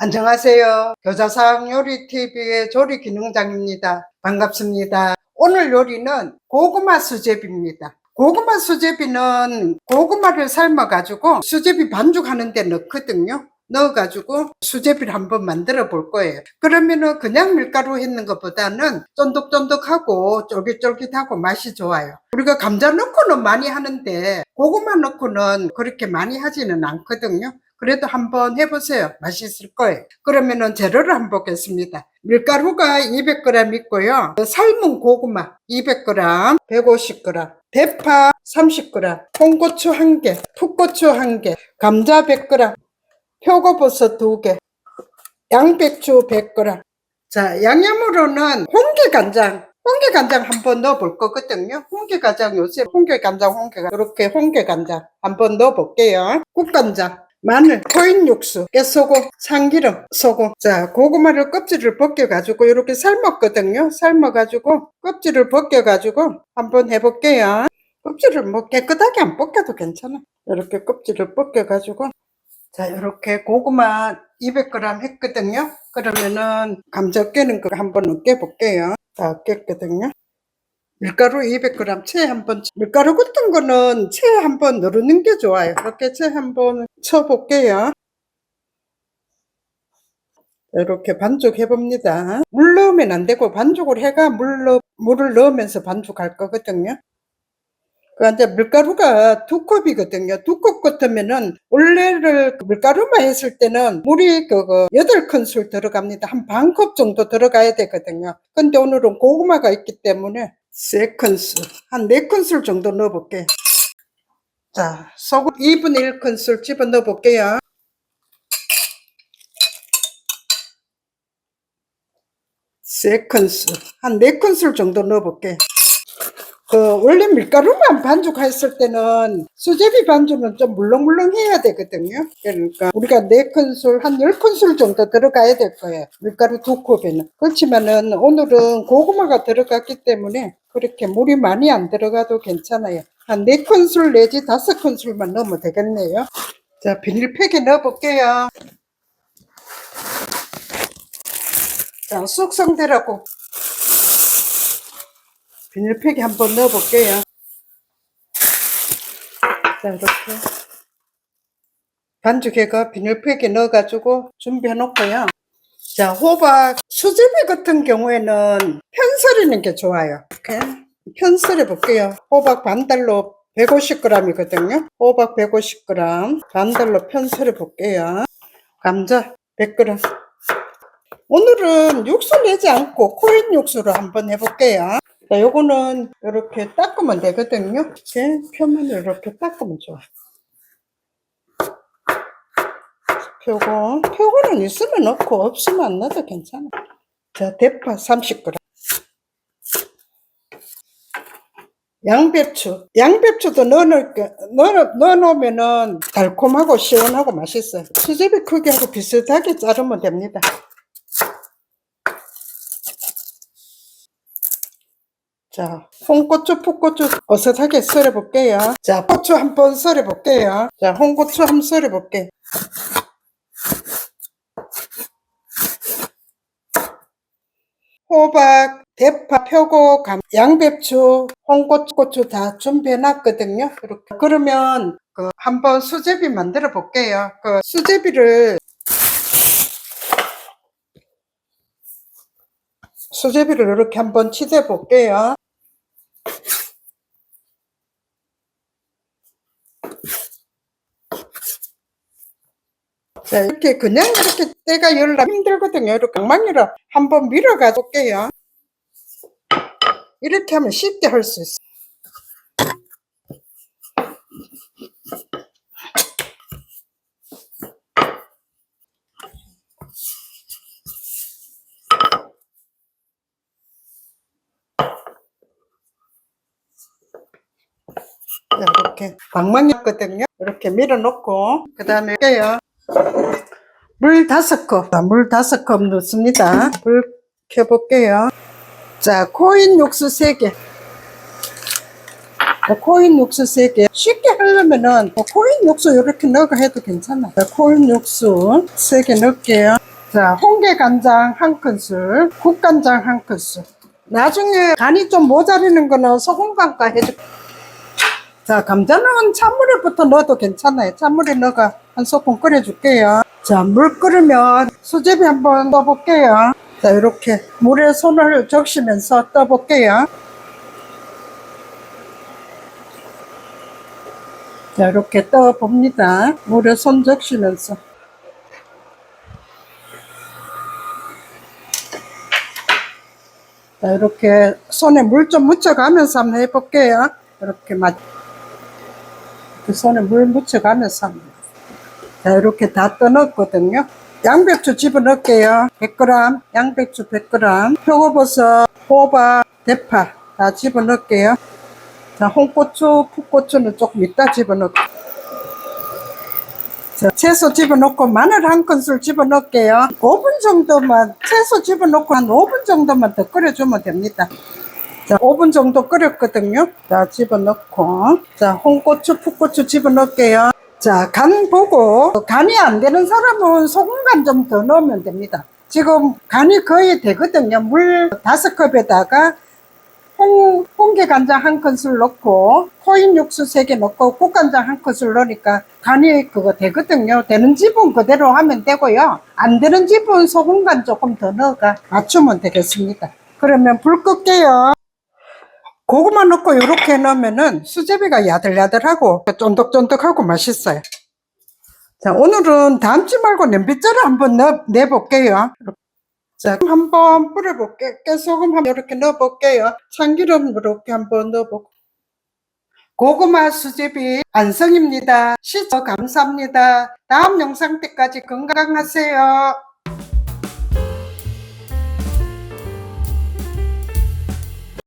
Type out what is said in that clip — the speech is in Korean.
안녕하세요. 교자상 요리TV의 조리기능장입니다. 반갑습니다. 오늘 요리는 고구마 수제비입니다. 고구마 수제비는 고구마를 삶아가지고 수제비 반죽하는 데 넣거든요. 넣어가지고 수제비를 한번 만들어 볼 거예요. 그러면은 그냥 밀가루 했는 것보다는 쫀득쫀득하고 쫄깃쫄깃하고 맛이 좋아요. 우리가 감자 넣고는 많이 하는데 고구마 넣고는 그렇게 많이 하지는 않거든요. 그래도 한번 해보세요. 맛있을 거예요. 그러면은 재료를 한번 보겠습니다. 밀가루가 200g 있고요. 삶은 고구마 200g, 150g, 대파 30g, 홍고추 1개, 풋고추 1개, 감자 100g, 표고버섯 2개, 양배추 100g. 자, 양념으로는 홍게간장 한번 넣어볼 거거든요. 홍게간장 요새 홍게간장 이렇게 홍게간장 한번 넣어볼게요. 국간장, 마늘, 코인 육수, 깨소금, 참기름, 소금. 자, 고구마를 껍질을 벗겨가지고 이렇게 삶았거든요. 삶아가지고 껍질을 벗겨가지고 한번 해볼게요. 껍질을 뭐 깨끗하게 안 벗겨도 괜찮아. 이렇게 껍질을 벗겨가지고 자, 이렇게 고구마 200g 했거든요. 그러면은 감자 깨는 거 한번 깨볼게요. 다 깼거든요. 밀가루 200g 채 한번, 밀가루 같은 거는 채 한번 누르는 게 좋아요. 이렇게 채 한번 쳐볼게요. 이렇게 반죽해 봅니다. 물 넣으면 안 되고 반죽을 해가 물을 넣으면서 반죽할 거거든요. 그런데 밀가루가 2컵이거든요. 2컵 같으면은 원래를 밀가루만 했을 때는 물이 8큰술 들어갑니다. 한 반 컵 정도 들어가야 되거든요. 근데 오늘은 고구마가 있기 때문에 3큰술, 한 4큰술 정도 넣어볼게요. 자, 소금 2분의 1큰술 집어 넣어볼게요. 세 큰술, 한 4큰술 정도 넣어볼게요. 원래 밀가루만 반죽했을 때는 수제비 반죽은 좀 물렁물렁해야 되거든요. 그러니까 우리가 4큰술, 한 10큰술 정도 들어가야 될 거예요. 밀가루 2컵에는. 그렇지만은 오늘은 고구마가 들어갔기 때문에 그렇게 물이 많이 안 들어가도 괜찮아요. 한 4큰술 내지 5큰술만 넣으면 되겠네요. 자, 비닐팩에 넣어볼게요. 자, 숙성되라고 비닐팩에 한번 넣어볼게요. 자, 이렇게 반죽해가 비닐팩에 넣어가지고 준비해 놓고요. 자, 호박 수제비 같은 경우에는 편썰이는 게 좋아요. 이렇게 편썰해 볼게요. 호박 반달로 150g이거든요. 호박 150g 반달로 편썰해 볼게요. 감자 100g. 오늘은 육수 내지 않고 코인 육수로 한번 해볼게요. 자, 요거는 이렇게 닦으면 되거든요. 이렇게 표면을 이렇게 닦으면 좋아. 표고는 있으면 넣고 없으면 안 넣어도 괜찮아. 자, 대파 30g. 양배추도 넣어놓으면은 달콤하고 시원하고 맛있어요. 수제비 크기하고 비슷하게 자르면 됩니다. 자, 홍고추, 풋고추 어슷하게 썰어볼게요. 자, 고추 한번 썰어볼게요. 자, 홍고추 한번 썰어볼게요. 호박, 대파, 표고, 양배추, 홍고추 다 준비해 놨거든요. 이렇게. 그러면 한번 수제비 만들어 볼게요. 수제비를 이렇게 한번 치대 볼게요. 자, 이렇게 그냥 이렇게 때가 열라 힘들거든요. 이렇게 강망이로 한번 밀어가 볼게요. 이렇게 하면 쉽게 할 수 있어요. 자, 이렇게 방망이거든요. 이렇게 밀어놓고 그 다음에 깨요. 물 5컵 넣습니다. 불 켜볼게요. 자, 코인 육수 3개. 코인 육수 3개. 쉽게 하려면은 코인 육수 이렇게 넣어 해도 괜찮아. 자, 코인 육수 3개 넣을게요. 자, 홍게간장 1큰술, 국간장 1큰술. 나중에 간이 좀 모자라는 거는 소금간과 해줄게요. 자, 감자는 찬물에부터 넣어도 괜찮아요. 찬물에 넣어가 한 소끔 끓여줄게요. 자, 물 끓으면 수제비 한번 떠볼게요. 자, 이렇게 물에 손을 적시면서 떠볼게요. 자, 이렇게 떠봅니다. 물에 손 적시면서. 자, 이렇게 손에 물 좀 묻혀가면서 한번 해볼게요. 이렇게 손에 물 묻혀가면서 한번. 자, 이렇게 다 떠넣었거든요. 양배추 집어넣을게요. 100g, 양배추 100g, 표고버섯, 호박, 대파 다 집어넣을게요. 자, 홍고추, 풋고추는 조금 이따 집어넣을게요. 자, 채소 집어넣고 마늘 1큰술 집어넣을게요. 5분 정도만, 채소 집어넣고 한 5분 정도만 더 끓여주면 됩니다. 자, 5분 정도 끓였거든요. 자, 집어넣고, 자, 홍고추, 풋고추 집어넣을게요. 자, 간 보고 간이 안 되는 사람은 소금간 좀 더 넣으면 됩니다. 지금 간이 거의 되거든요. 물 5컵에다가 홍게간장 1큰술 넣고 코인 육수 3개 넣고 국간장 1큰술 넣으니까 간이 그거 되거든요. 되는 집은 그대로 하면 되고요. 안 되는 집은 소금간 조금 더 넣어가 맞추면 되겠습니다. 그러면 불 끌게요. 고구마 넣고 이렇게 넣으면은 수제비가 야들야들하고 쫀득쫀득하고 맛있어요. 자, 오늘은 담지 말고 냄비째를 한번 내볼게요. 자, 한번 뿌려볼게요. 깨소금 한번 이렇게 넣어볼게요. 참기름 이렇게 한번 넣어보고. 고구마 수제비 완성입니다. 시청 감사합니다. 다음 영상 때까지 건강하세요.